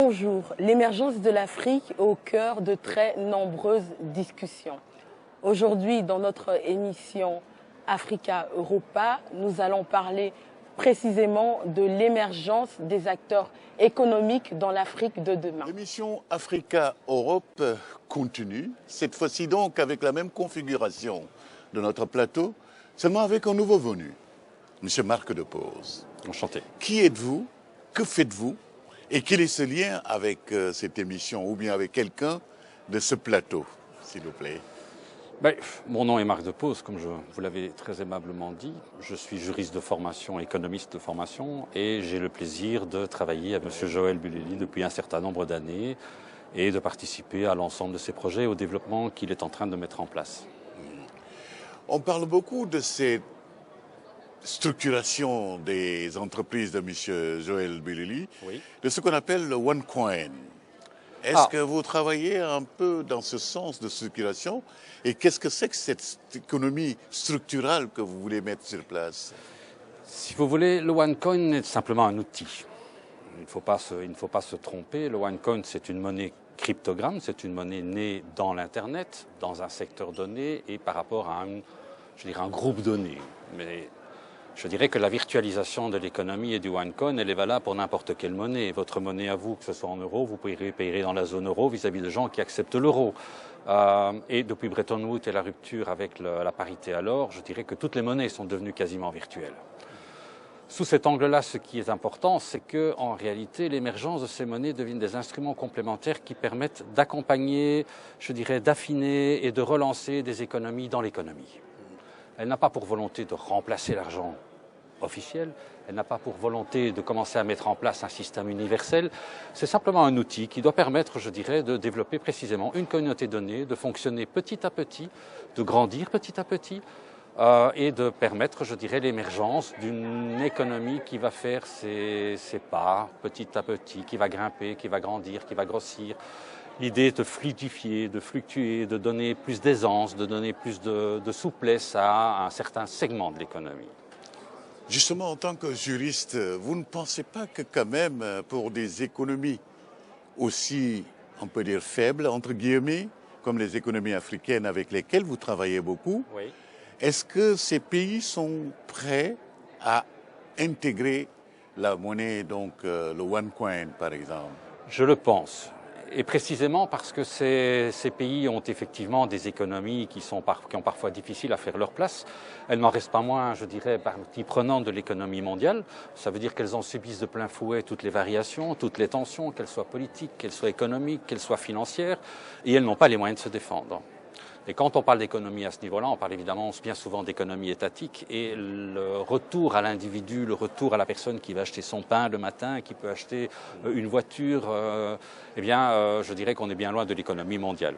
Bonjour, l'émergence de l'Afrique est au cœur de très nombreuses discussions. Aujourd'hui, dans notre émission Africa Europa, nous allons parler précisément de l'émergence des acteurs économiques dans l'Afrique de demain. L'émission Africa Europe continue, cette fois-ci donc avec la même configuration de notre plateau, seulement avec un nouveau venu, M. Marc Depose. Enchanté. Qui êtes-vous? Que faites-vous? Et quel est ce lien avec cette émission ou bien avec quelqu'un de ce plateau, s'il vous plaît? Mon nom est Marc Depose, comme vous l'avez très aimablement dit. Je suis juriste de formation, économiste de formation, et j'ai le plaisir de travailler avec M. Joël Bulelli depuis un certain nombre d'années et de participer à l'ensemble de ses projets et au développement qu'il est en train de mettre en place. On parle beaucoup de cette structuration des entreprises de M. Joël Bulelli, Oui. de ce qu'on appelle le OneCoin. Est-ce que vous travaillez un peu dans ce sens de structuration? Et qu'est-ce que c'est que cette économie structurale que vous voulez mettre sur place? Si vous voulez, le OneCoin est simplement un outil. Il ne faut pas se tromper. Le OneCoin, c'est une monnaie cryptogramme, c'est une monnaie née dans l'Internet, dans un secteur donné et par rapport à un groupe donné. Mais je dirais que la virtualisation de l'économie et du OneCoin, elle est valable pour n'importe quelle monnaie. Votre monnaie à vous, que ce soit en euros, vous payerez dans la zone euro vis-à-vis de gens qui acceptent l'euro. Et depuis Bretton Woods et la rupture avec la parité à l'or, je dirais que toutes les monnaies sont devenues quasiment virtuelles. Sous cet angle-là, ce qui est important, c'est que, en réalité, l'émergence de ces monnaies deviennent des instruments complémentaires qui permettent d'accompagner, je dirais, d'affiner et de relancer des économies dans l'économie. Elle n'a pas pour volonté de remplacer l'argent officiel, elle n'a pas pour volonté de commencer à mettre en place un système universel. C'est simplement un outil qui doit permettre, je dirais, de développer précisément une communauté donnée, de fonctionner petit à petit, de grandir petit à petit, et de permettre, je dirais, l'émergence d'une économie qui va faire ses pas petit à petit, qui va grimper, qui va grandir, qui va grossir. L'idée est de fluidifier, de fluctuer, de donner plus d'aisance, de donner plus de souplesse à un certain segment de l'économie. Justement, en tant que juriste, vous ne pensez pas que quand même, pour des économies aussi, on peut dire, faibles, entre guillemets, comme les économies africaines avec lesquelles vous travaillez beaucoup, Oui. est-ce que ces pays sont prêts à intégrer la monnaie, donc le OneCoin par exemple? Je le pense. Et précisément parce que ces pays ont effectivement des économies qui ont parfois difficile à faire leur place. Elles n'en restent pas moins, je dirais, partie prenante de l'économie mondiale. Ça veut dire qu'elles en subissent de plein fouet toutes les variations, toutes les tensions, qu'elles soient politiques, qu'elles soient économiques, qu'elles soient financières, et elles n'ont pas les moyens de se défendre. Et quand on parle d'économie à ce niveau-là, on parle évidemment bien souvent d'économie étatique et le retour à l'individu, le retour à la personne qui va acheter son pain le matin, qui peut acheter une voiture, je dirais qu'on est bien loin de l'économie mondiale.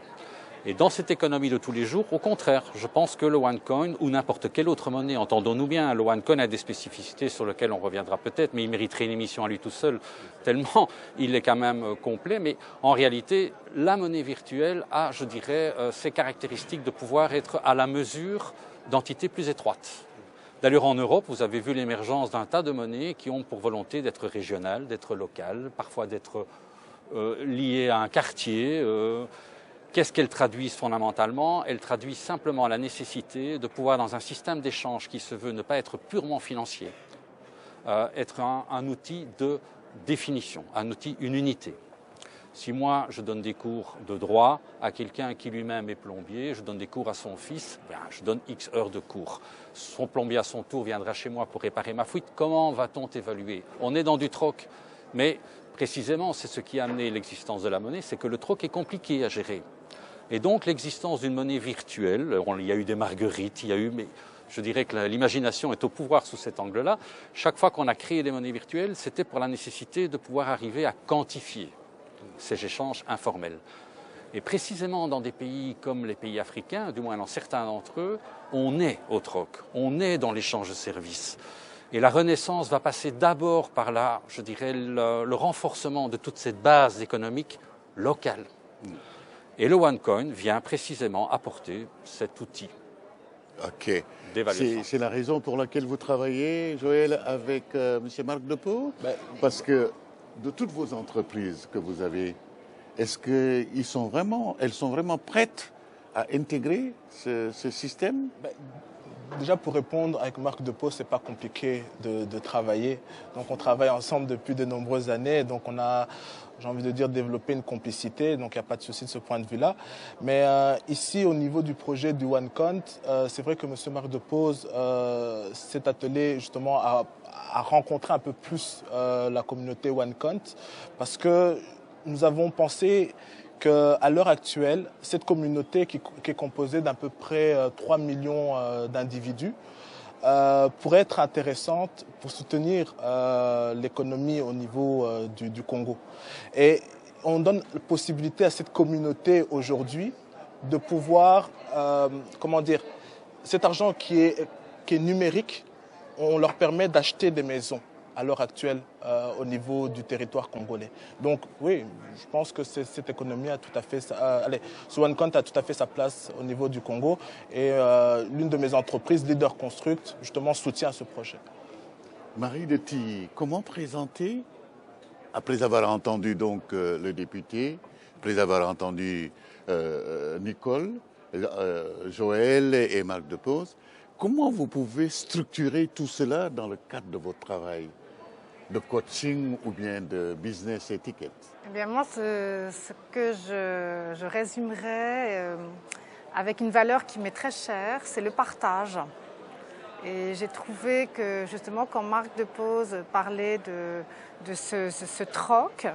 Et dans cette économie de tous les jours, au contraire, je pense que le OneCoin ou n'importe quelle autre monnaie, entendons-nous bien, le OneCoin a des spécificités sur lesquelles on reviendra peut-être, mais il mériterait une émission à lui tout seul, tellement il est quand même complet. Mais en réalité, la monnaie virtuelle a, je dirais, ces caractéristiques de pouvoir être à la mesure d'entités plus étroites. D'ailleurs, en Europe, vous avez vu l'émergence d'un tas de monnaies qui ont pour volonté d'être régionales, d'être locales, parfois d'être liées à un quartier. Qu'est-ce qu'elles traduisent fondamentalement? Elles traduisent simplement la nécessité de pouvoir, dans un système d'échange qui se veut ne pas être purement financier, être un outil de définition, un outil, une unité. Si moi, je donne des cours de droit à quelqu'un qui lui-même est plombier, je donne des cours à son fils, je donne X heures de cours. Son plombier, à son tour, viendra chez moi pour réparer ma fuite. Comment va-t-on évaluer? On est dans du troc, mais précisément, c'est ce qui a amené l'existence de la monnaie, c'est que le troc est compliqué à gérer. Et donc l'existence d'une monnaie virtuelle, il y a eu des marguerites, mais je dirais que l'imagination est au pouvoir sous cet angle-là. Chaque fois qu'on a créé des monnaies virtuelles, c'était pour la nécessité de pouvoir arriver à quantifier ces échanges informels. Et précisément dans des pays comme les pays africains, du moins dans certains d'entre eux, on est au troc, on est dans l'échange de services. Et la renaissance va passer d'abord par le renforcement de toute cette base économique locale. Et le OneCoin vient précisément apporter cet outil. Ok. d'évaluation. C'est la raison pour laquelle vous travaillez, Joël, avec M. Marc Depose? Parce que de toutes vos entreprises que vous avez, est-ce qu'elles sont vraiment prêtes à intégrer ce système? Déjà, pour répondre, avec Marc Depose, c'est pas compliqué de travailler. Donc, on travaille ensemble depuis de nombreuses années. Donc, on a, j'ai envie de dire, développé une complicité. Donc, il n'y a pas de souci de ce point de vue-là. Mais ici, au niveau du projet du OneCount, c'est vrai que M. Marc Depose s'est attelé justement à rencontrer un peu plus la communauté OneCount, parce que nous avons pensé qu'à l'heure actuelle, cette communauté qui est composée d'à peu près 3 millions d'individus pourrait être intéressante pour soutenir l'économie au niveau du Congo. Et on donne la possibilité à cette communauté aujourd'hui de pouvoir, comment dire, cet argent qui est numérique, on leur permet d'acheter des maisons à l'heure actuelle au niveau du territoire congolais. Donc oui, je pense que cette économie a tout à fait, ce OneCount a tout à fait sa place au niveau du Congo, et l'une de mes entreprises, Leader Construct, justement soutient ce projet. Marie de Tilly, comment présenter, après avoir entendu donc le député, après avoir entendu Nicole, Joël et Marc Depose, comment vous pouvez structurer tout cela dans le cadre de votre travail de coaching ou bien de business étiquette? Eh bien, moi, ce que je résumerais avec une valeur qui m'est très chère, c'est le partage. Et j'ai trouvé que, justement, quand Marc Depose parlait de ce troc,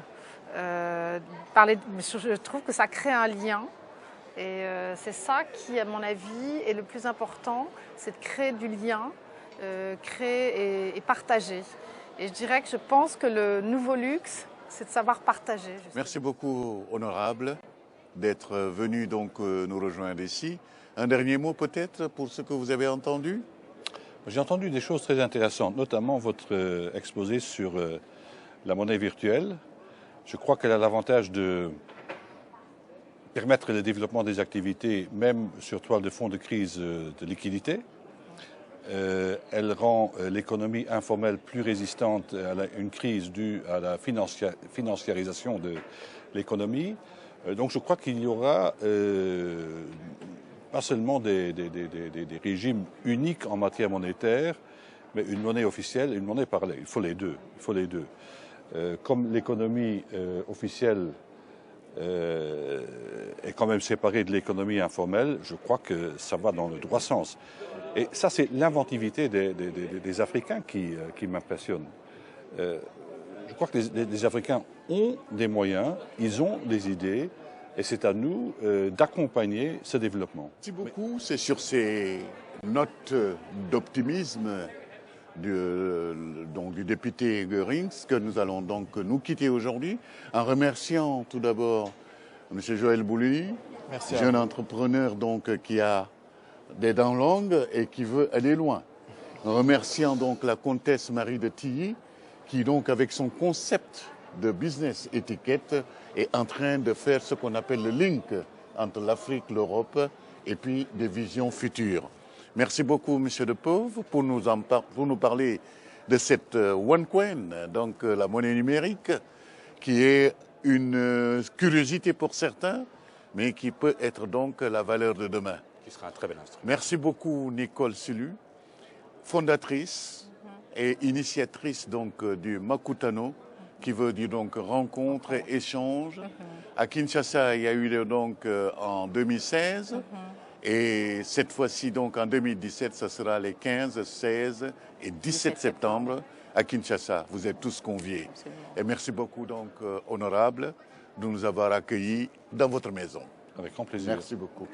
je trouve que ça crée un lien. Et c'est ça qui, à mon avis, est le plus important, c'est de créer du lien, créer et partager. Et je dirais que je pense que le nouveau luxe, c'est de savoir partager. Justement. Merci beaucoup, honorable, d'être venu donc nous rejoindre ici. Un dernier mot peut-être pour ce que vous avez entendu? J'ai entendu des choses très intéressantes, notamment votre exposé sur la monnaie virtuelle. Je crois qu'elle a l'avantage de permettre le développement des activités, même sur toile de fond de crise de liquidité. Elle rend l'économie informelle plus résistante à une crise due à la financiarisation de l'économie. Donc je crois qu'il y aura pas seulement des régimes uniques en matière monétaire, mais une monnaie officielle et une monnaie parallèle. Il faut les deux. Il faut les deux. Comme l'économie officielle est quand même séparée de l'économie informelle, je crois que ça va dans le droit sens. Et ça, c'est l'inventivité des Africains qui m'impressionne. Je crois que les Africains ont des moyens, ils ont des idées, et c'est à nous d'accompagner ce développement. Merci beaucoup. C'est sur ces notes d'optimisme du député Goerings que nous allons donc nous quitter aujourd'hui, en remerciant tout d'abord M. Joël Boulouny, jeune entrepreneur donc qui a des dents longues et qui veut aller loin. En remerciant donc la comtesse Marie de Tilly, qui donc avec son concept de business étiquette est en train de faire ce qu'on appelle le link entre l'Afrique, l'Europe et puis des visions futures. Merci beaucoup, Monsieur Depose, pour nous parler de cette OneCoin, donc la monnaie numérique, qui est une curiosité pour certains, mais qui peut être donc la valeur de demain. Qui sera un très bel instrument. Merci beaucoup, Nicole Sulu, fondatrice et initiatrice donc du Makutano, qui veut dire donc rencontre et échange. À Kinshasa, il y a eu donc en 2016. Et cette fois-ci, donc en 2017, ce sera les 15, 16 et 17 septembre à Kinshasa. Vous êtes tous conviés. Absolument. Et merci beaucoup, donc, honorable, de nous avoir accueillis dans votre maison. Avec grand plaisir. Merci beaucoup.